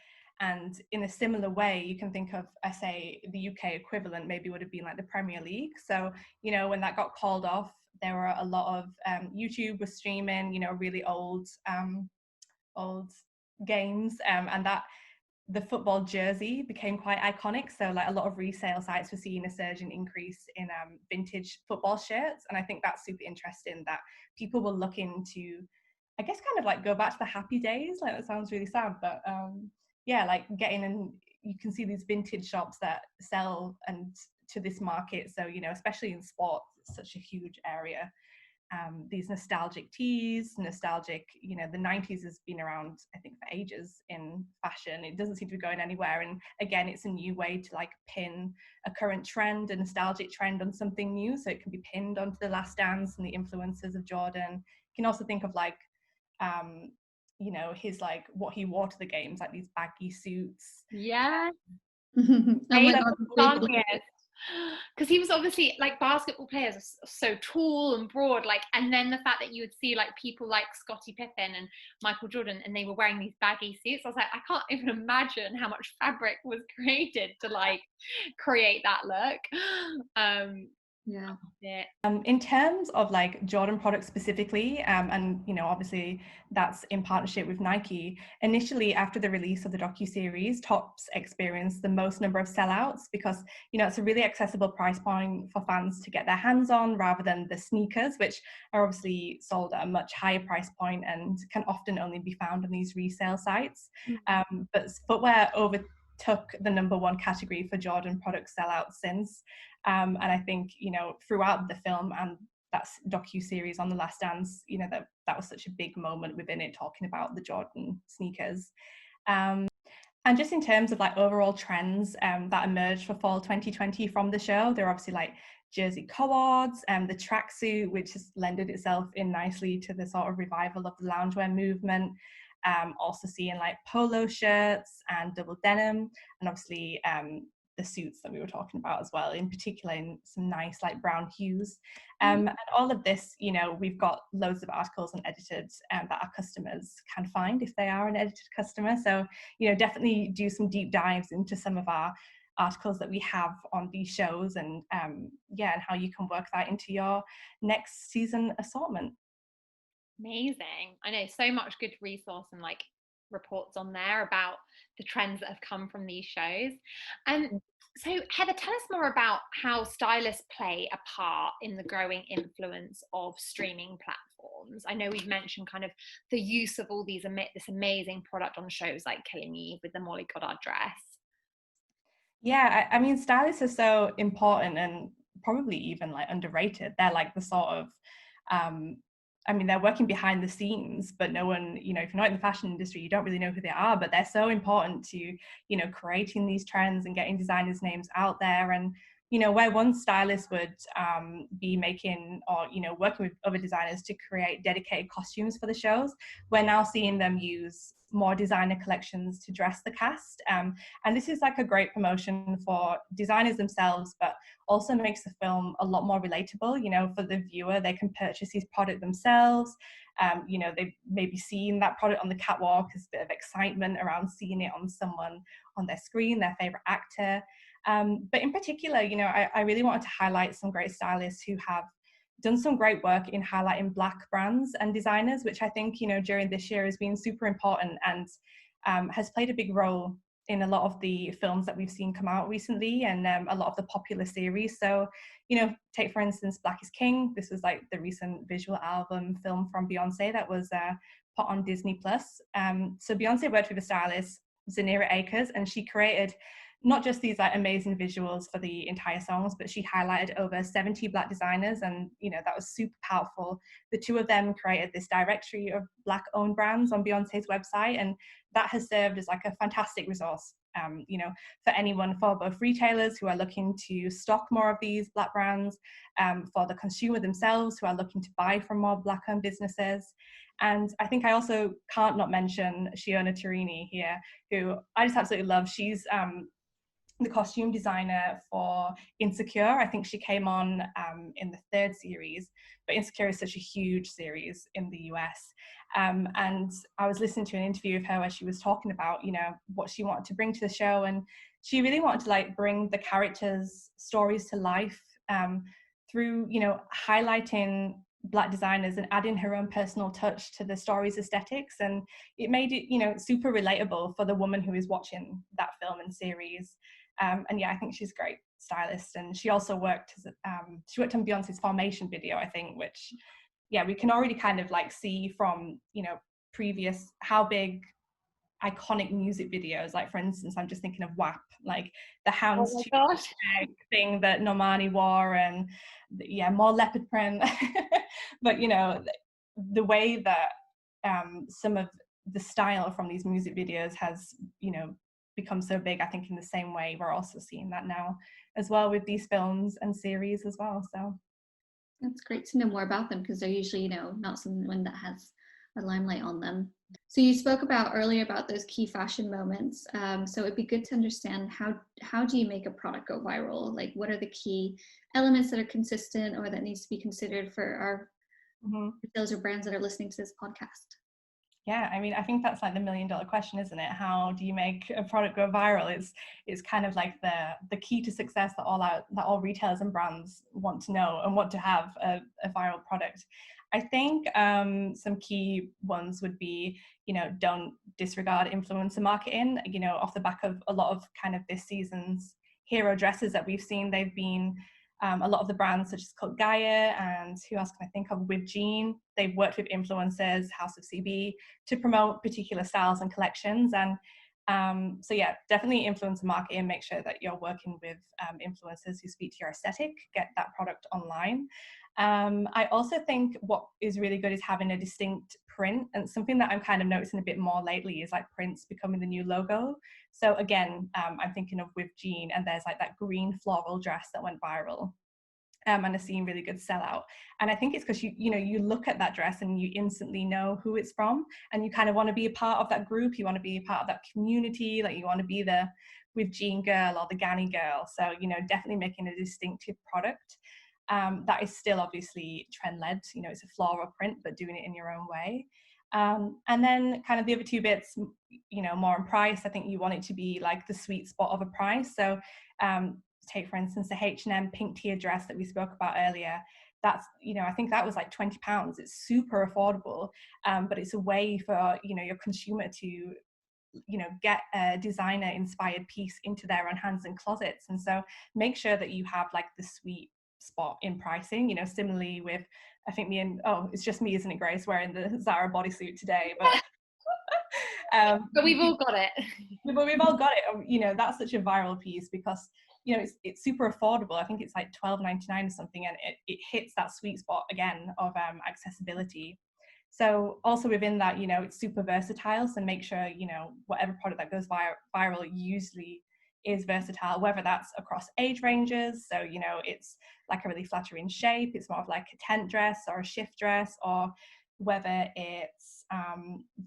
and in a similar way you can think of, I say, the UK equivalent maybe would have been like the Premier League. So you know, when that got called off, there were a lot of YouTube was streaming, you know, really old games, and that the football jersey became quite iconic. So like a lot of resale sites were seeing a surge in increase in vintage football shirts, and I think that's super interesting that people were looking to, I guess, kind of like go back to the happy days. Like that sounds really sad, but yeah, like getting in, you can see these vintage shops that sell and to this market. So you know, especially in sports, it's such a huge area. These nostalgic tees, you know, the 90s has been around, I think, for ages in fashion. It doesn't seem to be going anywhere. And again, it's a new way to like pin a current trend, a nostalgic trend, on something new. So it can be pinned onto The Last Dance and the influences of Jordan. You can also think of like, you know, his like what he wore to the games, like these baggy suits. Yeah. Oh my God, because he was obviously like, basketball players are so tall and broad, like, and then the fact that you would see like people like Scottie Pippen and Michael Jordan, and they were wearing these baggy suits. I was like, I can't even imagine how much fabric was created to like create that look. Yeah. In terms of like Jordan products specifically, and obviously that's in partnership with Nike. Initially, after the release of the docuseries, Topps experienced the most number of sellouts because it's a really accessible price point for fans to get their hands on, rather than the sneakers, which are obviously sold at a much higher price point and can often only be found on these resale sites. But footwear overtook the number one category for Jordan product sellouts since. And I think, throughout the film and that docu-series on The Last Dance, that was such a big moment within it, talking about the Jordan sneakers. And just in terms of like overall trends that emerged for fall 2020 from the show, there are obviously like jersey co-ords and the tracksuit, which has lended itself in nicely to the sort of revival of the loungewear movement. Also seeing like polo shirts and double denim, and obviously the suits that we were talking about as well, in particular in some nice like brown hues. And all of this, we've got loads of articles on Edited that our customers can find if they are an Edited customer. So, definitely do some deep dives into some of our articles that we have on these shows, and and how you can work that into your next season assortment. Amazing. I know so much good resource and like reports on there about the trends that have come from these shows. And so Heather, tell us more about how stylists play a part in the growing influence of streaming platforms. I know we've mentioned kind of the use of all these this amazing product on shows like Killing Eve with the Molly Goddard dress. Yeah, I mean, stylists are so important and probably even like underrated. They're like the sort of they're working behind the scenes, but no one, if you're not in the fashion industry, you don't really know who they are, but they're so important to, creating these trends and getting designers' names out there. And, where one stylist would be making or, working with other designers to create dedicated costumes for the shows, we're now seeing them use more designer collections to dress the cast. And this is like a great promotion for designers themselves, but also makes the film a lot more relatable. For the viewer, they can purchase these products themselves. They've maybe seen that product on the catwalk. There's a bit of excitement around seeing it on someone on their screen, their favorite actor. But in particular, I really wanted to highlight some great stylists who have done some great work in highlighting Black brands and designers, which I think, during this year has been super important and has played a big role in a lot of the films that we've seen come out recently, and a lot of the popular series. So, take for instance, Black is King. This was like the recent visual album film from Beyonce that was put on Disney+. So Beyonce worked with a stylist, Zanira Akers, and she created not just these like amazing visuals for the entire songs, but she highlighted over 70 Black designers, and that was super powerful. The two of them created this directory of Black owned brands on Beyonce's website, and that has served as like a fantastic resource for anyone, for both retailers who are looking to stock more of these Black brands, for the consumer themselves who are looking to buy from more Black owned businesses. And I think I also can't not mention Shiona Turini here, who I just absolutely love. She's the costume designer for Insecure. I think she came on in the third series, but Insecure is such a huge series in the US. And I was listening to an interview of her where she was talking about, what she wanted to bring to the show. And she really wanted to like bring the characters' stories to life through, highlighting Black designers and adding her own personal touch to the story's aesthetics. And it made it, super relatable for the woman who is watching that film and series. And yeah, I think she's a great stylist. And she also worked on Beyonce's Formation video, I think, which, yeah, we can already kind of like see from, previous how big iconic music videos, like for instance, I'm just thinking of WAP, like the hound's thing that Normani wore, and more leopard print. But the way that some of the style from these music videos has become so big, I think in the same way we're also seeing that now as well with these films and series as well. So that's great to know more about them, because they're usually not someone that has a limelight on them. So you spoke about earlier about those key fashion moments. So it'd be good to understand how do you make a product go viral? Like, what are the key elements that are consistent or that needs to be considered for our retailers or brands that are listening to this podcast? Yeah, I mean, I think that's like the $1,000,000 question, isn't it? How do you make a product go viral? It's kind of like the key to success that all retailers and brands want to know and want to have a viral product. I think some key ones would be, don't disregard influencer marketing. Off the back of a lot of kind of this season's hero dresses that we've seen, they've been a lot of the brands such as Cult Gaia and who else can I think of, with Jean, they've worked with influencers, House of CB, to promote particular styles and collections. And so yeah, definitely influencer marketing. Make sure that you're working with influencers who speak to your aesthetic, get that product online. I also think what is really good is having a distinct print, and something that I'm kind of noticing a bit more lately is like prints becoming the new logo. So again, I'm thinking of with Jean, and there's like that green floral dress that went viral. And I've seen really good sellout. And I think it's because you look at that dress and you instantly know who it's from, and you kind of want to be a part of that group. You want to be a part of that community. Like you want to be the with Jean girl or the Ganni girl. So definitely making a distinctive product. That is still obviously trend led. It's a floral print, but doing it in your own way. And then kind of the other two bits, more on price. I think you want it to be like the sweet spot of a price. So take for instance the H&M pink tier dress that we spoke about earlier. That's I think that was like £20. It's super affordable, but it's a way for your consumer to get a designer inspired piece into their own hands and closets. And so make sure that you have like the sweet spot in pricing. Similarly with, I think it's just me, isn't it, Grace, wearing the Zara bodysuit today, but but we've all got it. But we've all got it. That's such a viral piece because it's super affordable. I think it's like $12.99 or something, and it hits that sweet spot again of accessibility. So also within that, it's super versatile. So make sure whatever product that goes viral usually is versatile, whether that's across age ranges. So it's like a really flattering shape. It's more of like a tent dress or a shift dress, or whether it's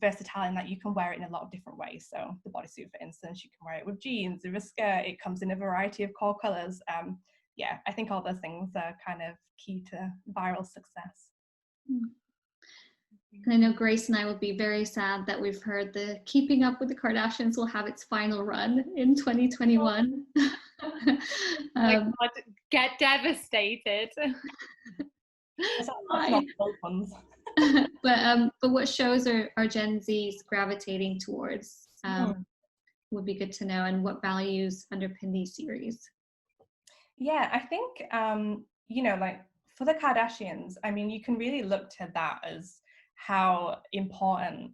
versatile in that you can wear it in a lot of different ways. So the bodysuit, for instance, you can wear it with jeans, with a skirt. It comes in a variety of core colors. Yeah, I think all those things are kind of key to viral success. And I know Grace and I will be very sad that we've heard the Keeping Up with the Kardashians will have its final run in 2021. God, get devastated. But what shows are Gen Zs gravitating towards would be good to know, and what values underpin these series? Yeah, I think like for the Kardashians, I mean, you can really look to that as how important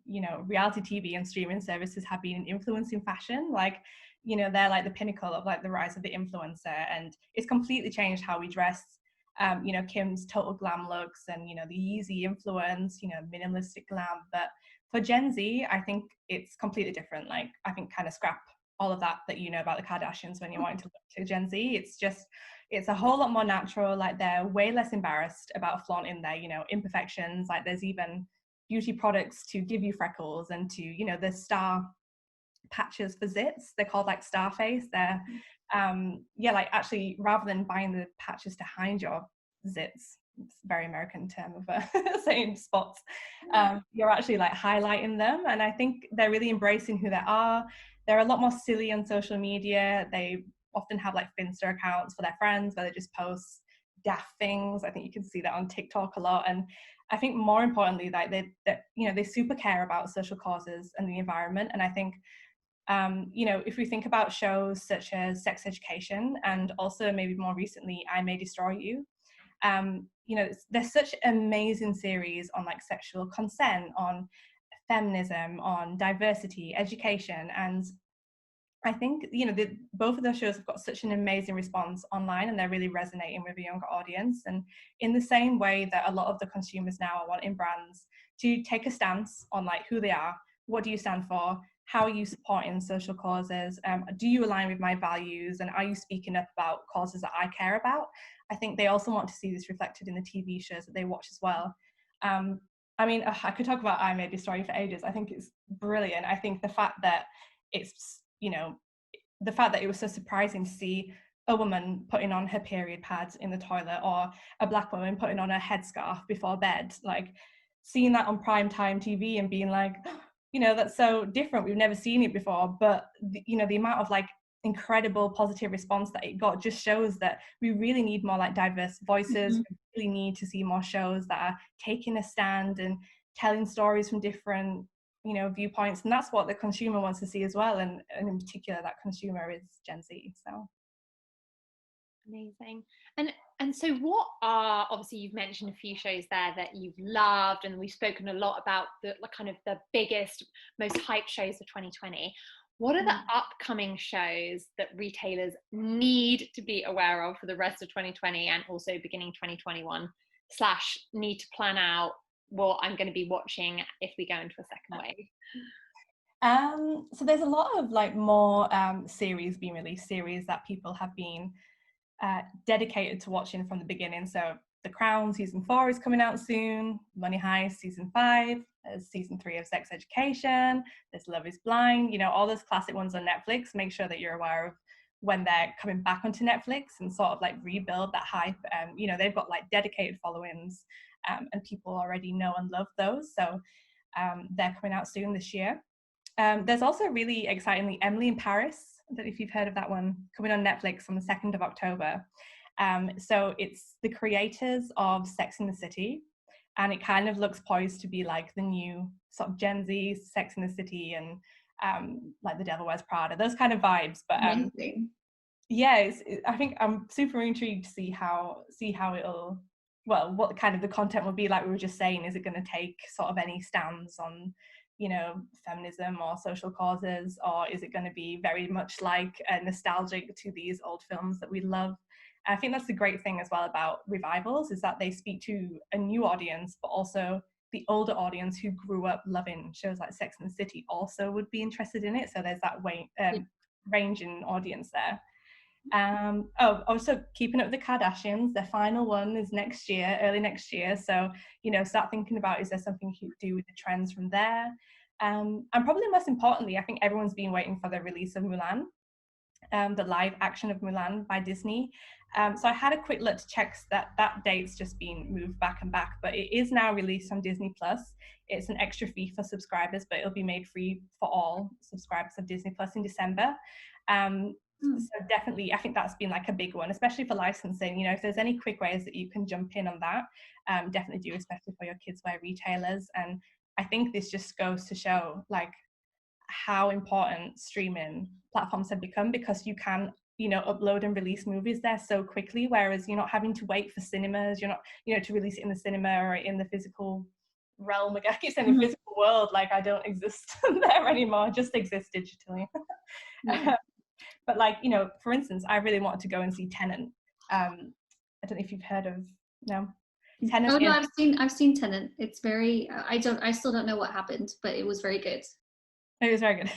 reality TV and streaming services have been in influencing fashion. Like they're like the pinnacle of like the rise of the influencer, and it's completely changed how we dress. Kim's total glam looks and the Yeezy influence, minimalistic glam. But for Gen Z, I think it's completely different. Like I think kind of scrap all of that about the Kardashians when you're wanting to look to Gen Z. It's a whole lot more natural. Like they're way less embarrassed about flaunting their imperfections. Like there's even beauty products to give you freckles, and to the star patches for zits. They're called like star face. They're like actually, rather than buying the patches to hide your zits, it's a very American term of saying spots, you're actually like highlighting them. And I think they're really embracing who they are. They're a lot more silly on social media. They often have like Finsta accounts for their friends where they just post daft things. I think you can see that on TikTok a lot. And I think more importantly, like they super care about social causes and the environment. And I think if we think about shows such as Sex Education, and also maybe more recently I May Destroy You, there's such amazing series on like sexual consent, on feminism, on diversity, education. And I think both of those shows have got such an amazing response online, and they're really resonating with a younger audience. And in the same way that a lot of the consumers now are wanting brands to take a stance on like who they are, what do you stand for, how are you supporting social causes, do you align with my values, and are you speaking up about causes that I care about? I think they also want to see this reflected in the TV shows that they watch as well. I mean, I could talk about I May Destroy You for ages. I think it's brilliant. I think the fact that it's, you know, the fact that it was so surprising to see a woman putting on her period pads in the toilet, or a Black woman putting on a headscarf before bed, like seeing that on primetime TV and being like, you know, that's so different. We've never seen it before. But, you know, the amount of like incredible positive response that it got just shows that we really need more like diverse voices. We really need to see more shows that are taking a stand and telling stories from different, you know, viewpoints, and that's what the consumer wants to see as well, and in particular that consumer is Gen Z. So amazing. And so what are, obviously you've mentioned a few shows there that you've loved, and we've spoken a lot about the kind of the biggest, most hyped shows of 2020. What are the upcoming shows that retailers need to be aware of for the rest of 2020 and also beginning 2021 / need to plan out what I'm going to be watching if we go into a second wave? So there's a lot of like more series being released, series that people have been dedicated to watching from the beginning. So The Crown season 4 is coming out soon, Money Heist season 5, there's season 3 of Sex Education, there's Love is Blind, you know, all those classic ones on Netflix. Make sure that you're aware of when they're coming back onto Netflix and sort of like rebuild that hype. You know, they've got like dedicated followings, and people already know and love those. So they're coming out soon this year. There's also really excitingly Emily in Paris. I don't know if you've heard of that one, coming on Netflix on the 2nd of October. So it's the creators of Sex and the City, and it kind of looks poised to be like the new sort of Gen Z Sex and the City, and like The Devil Wears Prada, those kind of vibes. But yeah, I think I'm super intrigued to see how it'll, well, what kind of the content will be. Like we were just saying, is it going to take sort of any stands on, you know, feminism or social causes, or is it going to be very much like nostalgic to these old films that we love? I think that's the great thing as well about revivals, is that they speak to a new audience, but also the older audience who grew up loving shows like Sex and the City also would be interested in it. So there's that range in audience there. Also Keeping Up with the Kardashians, their final one is next year, early next year. So, you know, start thinking about, is there something you could do with the trends from there? And probably most importantly, I think everyone's been waiting for the release of Mulan, the live action of Mulan by Disney. So I had a quick look to check that date's just been moved back and back, but it is now released on Disney Plus. It's an extra fee for subscribers, but it'll be made free for all subscribers of Disney Plus in December. So definitely, I think that's been like a big one, especially for licensing. You know, if there's any quick ways that you can jump in on that, definitely do, especially for your kids' wear retailers. And I think this just goes to show like how important streaming platforms have become, because you can, you know, upload and release movies there so quickly, whereas you're not having to wait for cinemas, you're not, you know, to release it in the cinema or in the physical realm. I guess in the physical world, like I don't exist there anymore, I just exist digitally. But like, you know, for instance, I really wanted to go and see Tenet. I don't know if you've heard of, no? Tenet. Oh no, I've seen Tenet. It's very, I still don't know what happened, but it was very good. It was very good.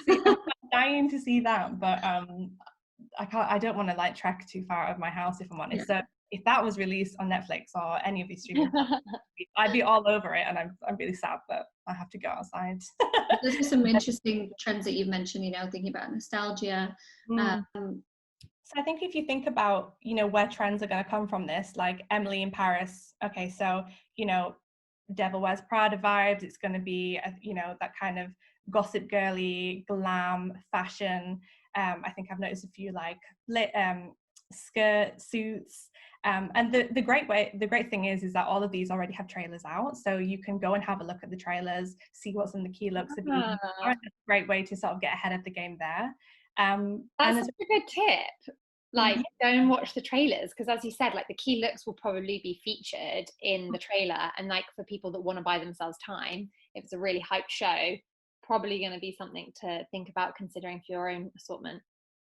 See, I'm dying to see that, but I don't want to like trek too far out of my house, if I'm honest. So if that was released on Netflix or any of these streaming platforms, I'd be all over it, and I'm really sad that I have to go outside. Those are some interesting trends that you've mentioned, you know, thinking about nostalgia. So I think if you think about, you know, where trends are going to come from this, like Emily in Paris, okay, so, you know, Devil Wears Prada vibes, it's going to be, you know, that kind of gossip girly, glam, fashion. I think I've noticed a few like skirt suits. And the great thing is that all of these already have trailers out, so you can go and have a look at the trailers, see what's in the key looks of each. That's a great way to sort of get ahead of the game there. That's a good tip. Like, go and watch the trailers, because as you said, like the key looks will probably be featured in the trailer, and like for people that want to buy themselves time, if it's a really hyped show, probably going to be something to think about considering for your own assortment.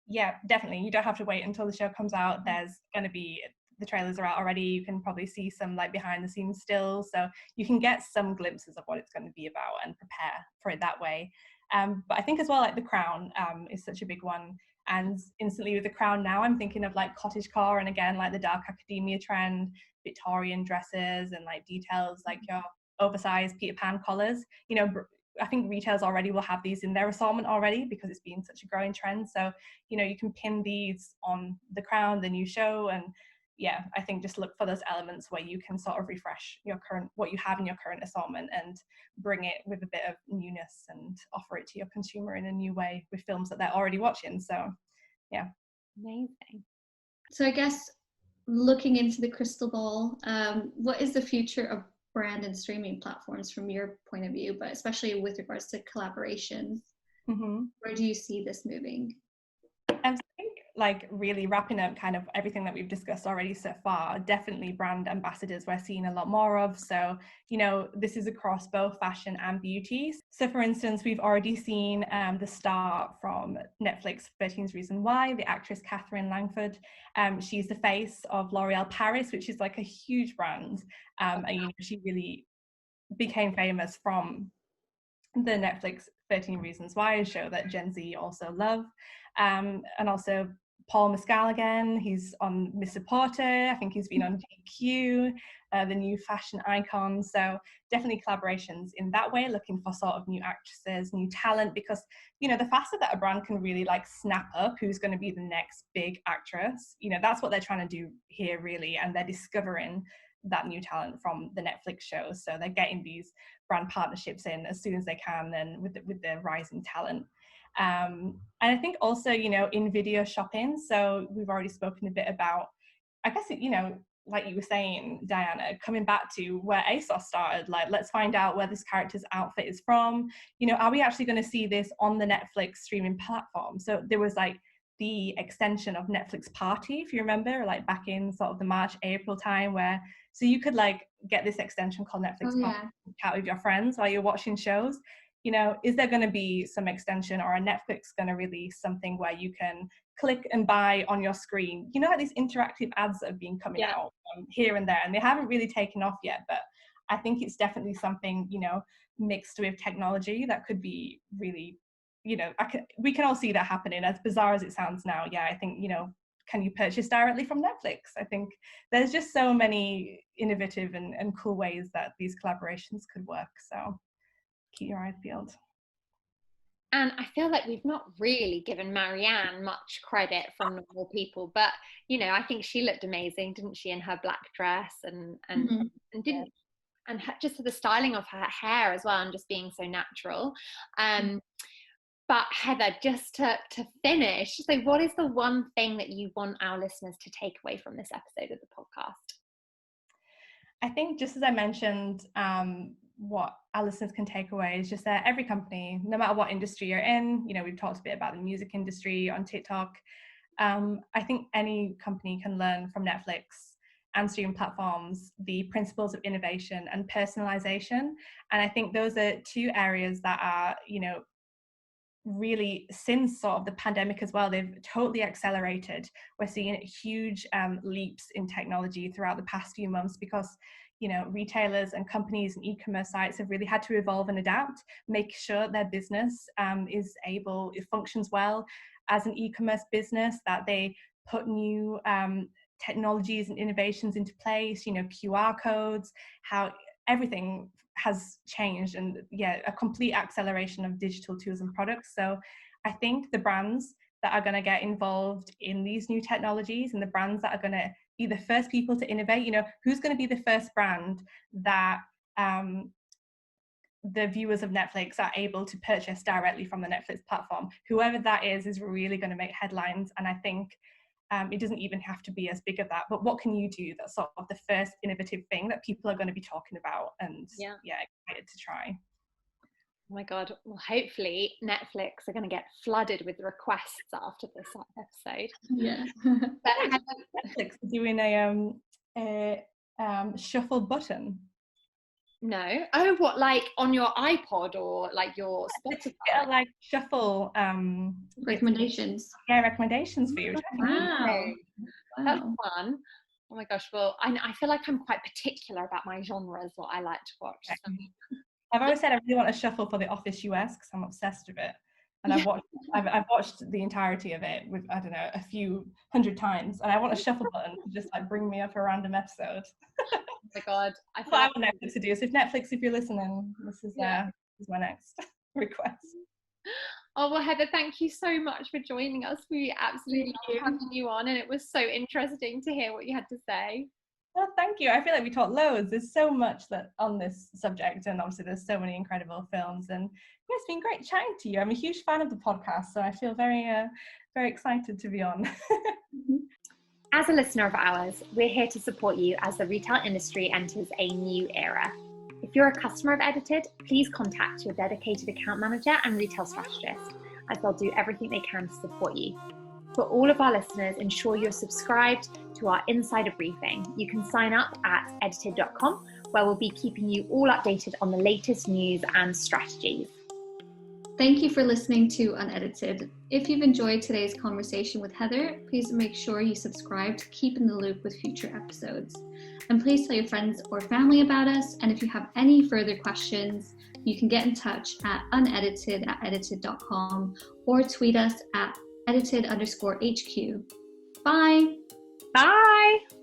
Yeah, definitely. You don't have to wait until the show comes out. There's going to be, the trailers are out already. You can probably see some like behind the scenes stills, so you can get some glimpses of what it's going to be about and prepare for it that way. But I think as well, like The Crown is such a big one, and instantly with The Crown now I'm thinking of like cottagecore, and again like the dark academia trend, Victorian dresses and like details like your oversized Peter Pan collars. You know, I think retailers already will have these in their assortment already because it's been such a growing trend. So, you know, you can pin these on the crown, the new show, and yeah, I think just look for those elements where you can sort of refresh your current, what you have in your current assortment, and bring it with a bit of newness and offer it to your consumer in a new way with films that they're already watching. So yeah. Amazing. So I guess looking into the crystal ball, what is the future of brand and streaming platforms from your point of view, but especially with regards to collaborations? Where do you see this moving? I think like really wrapping up kind of everything that we've discussed already so far, definitely brand ambassadors we're seeing a lot more of. So, you know, this is across both fashion and beauty. So for instance, we've already seen the start from Netflix 13 Reasons Why, the actress Catherine Langford. She's the face of L'Oreal Paris, which is like a huge brand. And you know, she really became famous from the Netflix 13 Reasons Why show that Gen Z also love. And also Paul Mescal again, he's on Mr. Porter, I think he's been on GQ, the new fashion icon. So definitely collaborations in that way, looking for sort of new actresses, new talent, because, you know, the faster that a brand can really like snap up who's going to be the next big actress, you know, that's what they're trying to do here really. And they're discovering that new talent from the Netflix shows. So they're getting these brand partnerships in as soon as they can, then with the rising talent. And I think also, you know, in video shopping, so we've already spoken a bit about, I guess, you know, like you were saying, Diana, coming back to where ASOS started, like, let's find out where this character's outfit is from. You know, are we actually going to see this on the Netflix streaming platform? So there was like the extension of Netflix Party, if you remember, like back in sort of the March, April time, where so you could like get this extension called Netflix Party, chat with your friends while you're watching shows. You know, is there going to be some extension, or are Netflix going to release something where you can click and buy on your screen? You know, like these interactive ads that have been coming out here and there, and they haven't really taken off yet, but I think it's definitely something, you know, mixed with technology that could be really, you know, we can all see that happening, as bizarre as it sounds now. Yeah, I think, you know, can you purchase directly from Netflix? I think there's just so many innovative and cool ways that these collaborations could work. So keep your eyes peeled. And I feel like we've not really given Marianne much credit from normal people, but you know, I think she looked amazing, didn't she, in her black dress and didn't, and just the styling of her hair as well, and just being so natural. But Heather, just to finish, so what is the one thing that you want our listeners to take away from this episode of the podcast? I think, just as I mentioned, what our listeners can take away is just that every company, no matter what industry you're in, you know, we've talked a bit about the music industry on TikTok. I think any company can learn from Netflix and streaming platforms the principles of innovation and personalization. And I think those are two areas that are, you know, really, since sort of the pandemic as well, they've totally accelerated. We're seeing huge leaps in technology throughout the past few months because, you know, retailers and companies and e-commerce sites have really had to evolve and adapt, make sure their business it functions well as an e-commerce business, that they put new technologies and innovations into place, you know, QR codes, how everything has changed, and yeah, a complete acceleration of digital tools and products. So I think the brands that are going to get involved in these new technologies, and the brands that are going to be the first people to innovate, you know, who's going to be the first brand that the viewers of Netflix are able to purchase directly from the Netflix platform? Whoever that is really going to make headlines. And I think it doesn't even have to be as big of that, but what can you do that's sort of the first innovative thing that people are going to be talking about and excited to try? Oh my God, well, hopefully Netflix are going to get flooded with requests after this episode. Yeah. But Netflix is doing a shuffle button. No. Oh, what, like on your iPod or like your Spotify? Like shuffle recommendations. Yeah, recommendations for you. Wow. That's fun. Oh my gosh, well, I feel like I'm quite particular about my genres, what I like to watch. Okay. So. I've always said I really want a shuffle for The Office US because I'm obsessed with it. and I've watched the entirety of it with, I don't know, a few hundred times, and I want a shuffle button to just like bring me up a random episode. Oh my God. I want Netflix to do. So Netflix, if you're listening, this is my next request. Oh, well, Heather, thank you so much for joining us. We absolutely loved having you on, and it was so interesting to hear what you had to say. Well, thank you. I feel like we talked loads. There's so much that on this subject, and obviously there's so many incredible films, and it's been great chatting to you. I'm a huge fan of the podcast, so I feel very excited to be on. As a listener of ours, we're here to support you as the retail industry enters a new era. If you're a customer of Edited, please contact your dedicated account manager and retail strategist, as they'll do everything they can to support you. For all of our listeners, ensure you're subscribed to our insider briefing. You can sign up at edited.com, where we'll be keeping you all updated on the latest news and strategies. Thank you for listening to Unedited. If you've enjoyed today's conversation with Heather, please make sure you subscribe to keep in the loop with future episodes. And please tell your friends or family about us. And if you have any further questions, you can get in touch at unedited@edited.com or tweet us at edited_HQ. Bye. Bye.